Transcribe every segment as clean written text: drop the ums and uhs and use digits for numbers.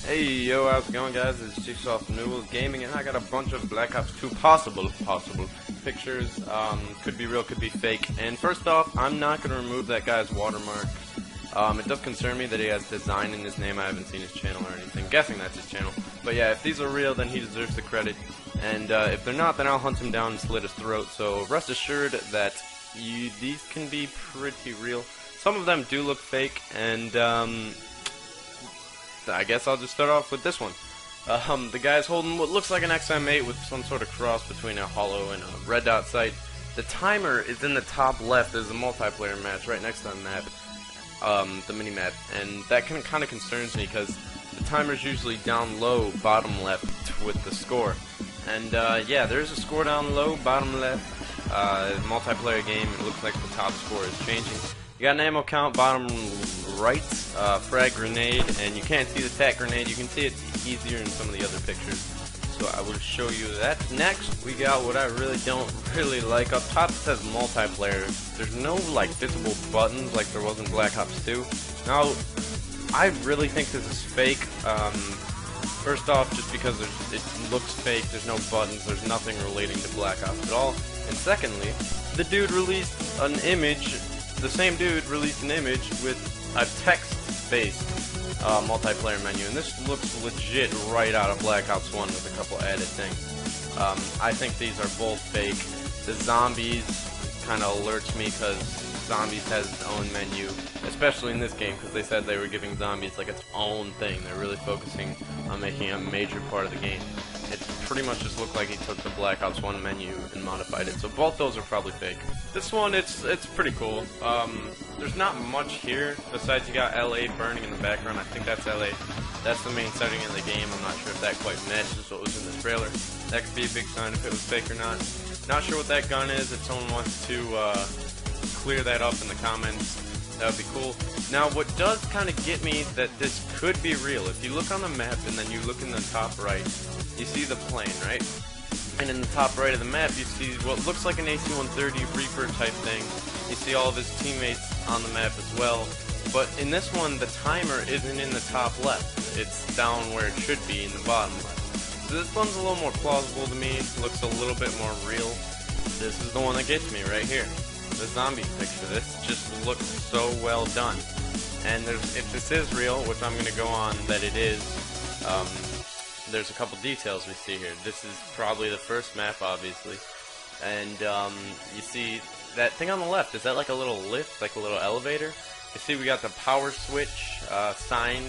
Hey yo, how's it going, guys? It's Jigsaw from Newell Gaming, and I got a bunch of Black Ops 2 possible pictures. Could be real, could be fake. And first off, I'm not going to remove that guy's watermark. It does concern me that he has design in his name. I haven't seen his channel or anything. Guessing that's his channel. But yeah, if these are real, then he deserves the credit. And if they're not, then I'll hunt him down and slit his throat. So rest assured that these can be pretty real. Some of them do look fake, and I guess I'll just start off with this one. The guy's holding what looks like an XM8 with some sort of cross between a hollow and a red dot sight. The timer is in the top left. There's a multiplayer match right next to the map, the mini-map, and that kind of concerns me because the timer's usually down low, bottom left with the score. And yeah, there's a score down low, bottom left. Multiplayer game, it looks like the top score is changing. You got an ammo count, bottom right, frag grenade, and you can't see the tac grenade. You can see it easier in some of the other pictures, so I will show you that. Next, we got what I don't really like. Up top it says multiplayer. There's no like visible buttons like there was in Black Ops 2. Now, I really think this is fake. First off, just because it looks fake, there's no buttons, there's nothing relating to Black Ops at all. And secondly, the dude released an image. The same dude released an image with a text-based multiplayer menu, and this looks legit right out of Black Ops 1 with a couple added things. I think these are both fake. The zombies kind of alerts me because zombies has its own menu, especially in this game because they said they were giving zombies like its own thing. They're really focusing on making it a major part of the game. It pretty much just looked like he took the Black Ops 1 menu and modified it, so both those are probably fake. This one, it's pretty cool. There's not much here, besides you got LA burning in the background. I think that's LA. That's the main setting in the game. I'm not sure if that quite matches what was in the trailer. That could be a big sign if it was fake or not. Not sure what that gun is. If someone wants to clear that up in the comments, that would be cool. Now, what does kind of get me that this could be real, if you look on the map and then you look in the top right, you see the plane, right? And in the top right of the map, you see what looks like an AC-130 Reaper type thing. You see all of his teammates on the map as well. But in this one, the timer isn't in the top left. It's down where it should be in the bottom left. So this one's a little more plausible to me. Looks a little bit more real. This is the one that gets me right here. The zombie picture. This just looks so well done. And if this is real, which I'm going to go on that it is, there's a couple details we see here. This is probably the first map, obviously. And you see that thing on the left. Is that like a little lift, like a little elevator? You see we got the power switch sign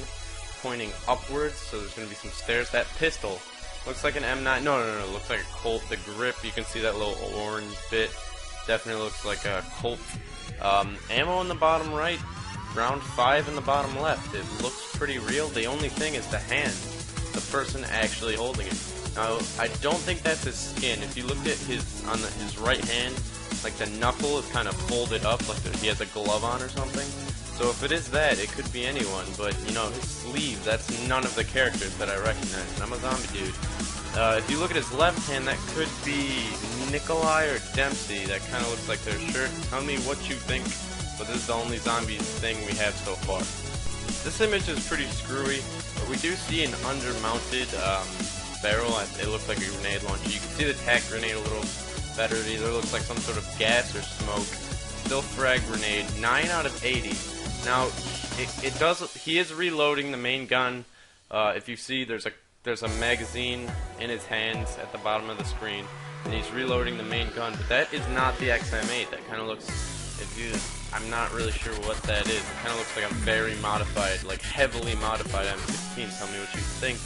pointing upwards, so there's going to be some stairs. That pistol looks like an M9. No, it looks like a Colt. The grip, you can see that little orange bit. Definitely looks like a Colt. Ammo in the bottom right. Round 5 in the bottom left. It looks pretty real. The only thing is the hand. The person actually holding it. Now, I don't think that's his skin. If you looked at his right hand, like the knuckle is kind of folded up, like he has a glove on or something. So if it is that, it could be anyone. But you know, his sleeve, that's none of the characters that I recognize. And I'm a zombie dude. If you look at his left hand, that could be Nikolai or Dempsey. That kind of looks like their shirt. Tell me what you think. But this is the only zombie thing we have so far. This image is pretty screwy, but we do see an undermounted barrel. It looks like a grenade launcher. You can see the tac grenade a little better. It either looks like some sort of gas or smoke. Still frag grenade. 9 out of 80. Now, he is reloading the main gun. If you see, there's a magazine in his hands at the bottom of the screen, and he's reloading the main gun. But that is not the XM8. That kind of looks. I'm not really sure what that is. It kind of looks like a very modified, like heavily modified M16. Tell me what you think.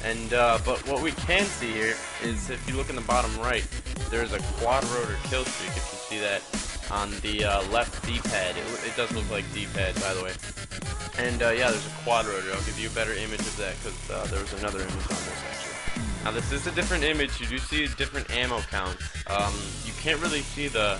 And but what we can see here is, if you look in the bottom right, there's a quad rotor kill streak. If you see that on the left D-pad, it does look like D-pad, by the way. And yeah, there's a quad rotor. I'll give you a better image of that because there was another image on this actually. Now this is a different image. You do see a different ammo count. You can't really see the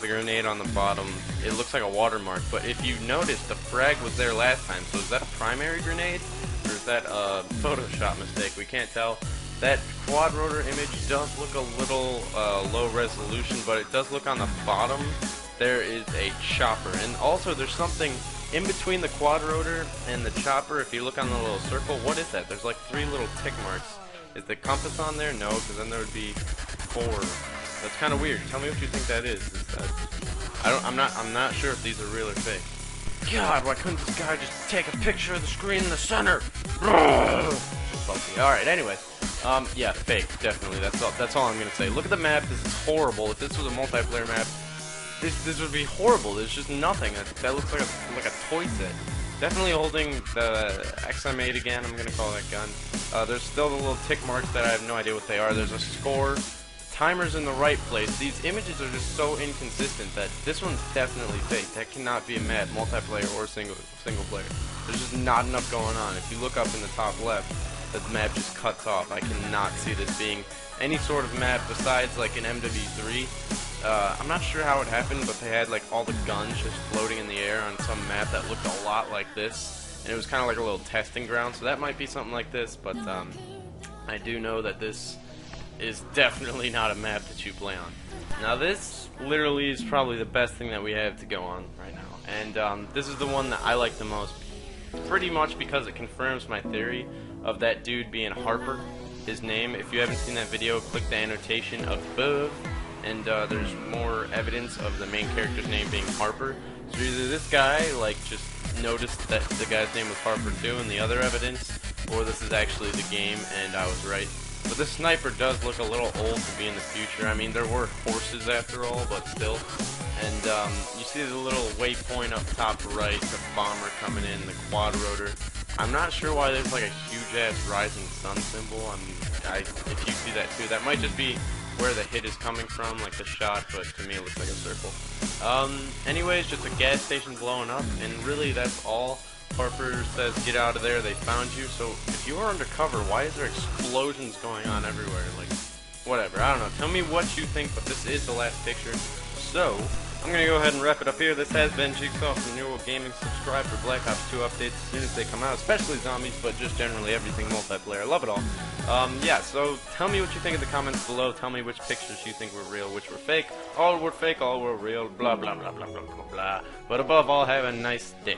grenade on the bottom. It looks like a watermark, but if you notice, the frag was there last time. So is that a primary grenade, or is that a Photoshop mistake? We can't tell. That quad rotor image does look a little low resolution, but it does look on the bottom. There is a chopper, and also there's something in between the quad rotor and the chopper, if you look on the little circle, what is that? There's like 3 little tick marks. Is the compass on there? No, because then there would be 4. That's kind of weird. Tell me what you think that is. I'm not sure if these are real or fake. God, why couldn't this guy just take a picture of the screen in the center? Alright, anyway. Yeah, fake, definitely. That's all I'm gonna say. Look at the map. This is horrible. If this was a multiplayer map, this would be horrible. There's just nothing. That looks like a toy set. Definitely holding the XM8 again. I'm gonna call that gun. There's still the little tick marks that I have no idea what they are. There's a score. Timer's in the right place. These images are just so inconsistent that this one's definitely fake. That cannot be a map, multiplayer or single player. There's just not enough going on. If you look up in the top left, the map just cuts off. I cannot see this being any sort of map besides like an MW3. I'm not sure how it happened, but they had like all the guns just floating in the air on some map that looked a lot like this, and it was kind of like a little testing ground. So that might be something like this, but I do know that this is definitely not a map that you play on. Now this literally is probably the best thing that we have to go on right now, and this is the one that I like the most, pretty much because it confirms my theory of that dude being Harper, his name. If you haven't seen that video, click the annotation above, and there's more evidence of the main character's name being Harper. So either this guy like just noticed that the guy's name was Harper too in the other evidence, or this is actually the game and I was right. But this sniper does look a little old to be in the future. I mean, there were horses after all, but still. And you see the little waypoint up top right, the bomber coming in, the quad rotor. I'm not sure why there's like a huge-ass rising sun symbol. If you see that too, that might just be where the hit is coming from, like the shot, but to me it looks like a circle. Anyways, just a gas station blowing up, and really that's all. Harper says, get out of there, they found you. So if you are undercover, why is there explosions going on everywhere? Like, whatever, I don't know. Tell me what you think, but this is the last picture. So, I'm going to go ahead and wrap it up here. This has been Jigsaw from New World Gaming. Subscribe for Black Ops 2 updates as soon as they come out, especially zombies, but just generally everything multiplayer. I love it all. Yeah, so tell me what you think in the comments below. Tell me which pictures you think were real, which were fake. All were fake, all were real, blah, blah, blah, blah, blah, blah, blah. But above all, have a nice day.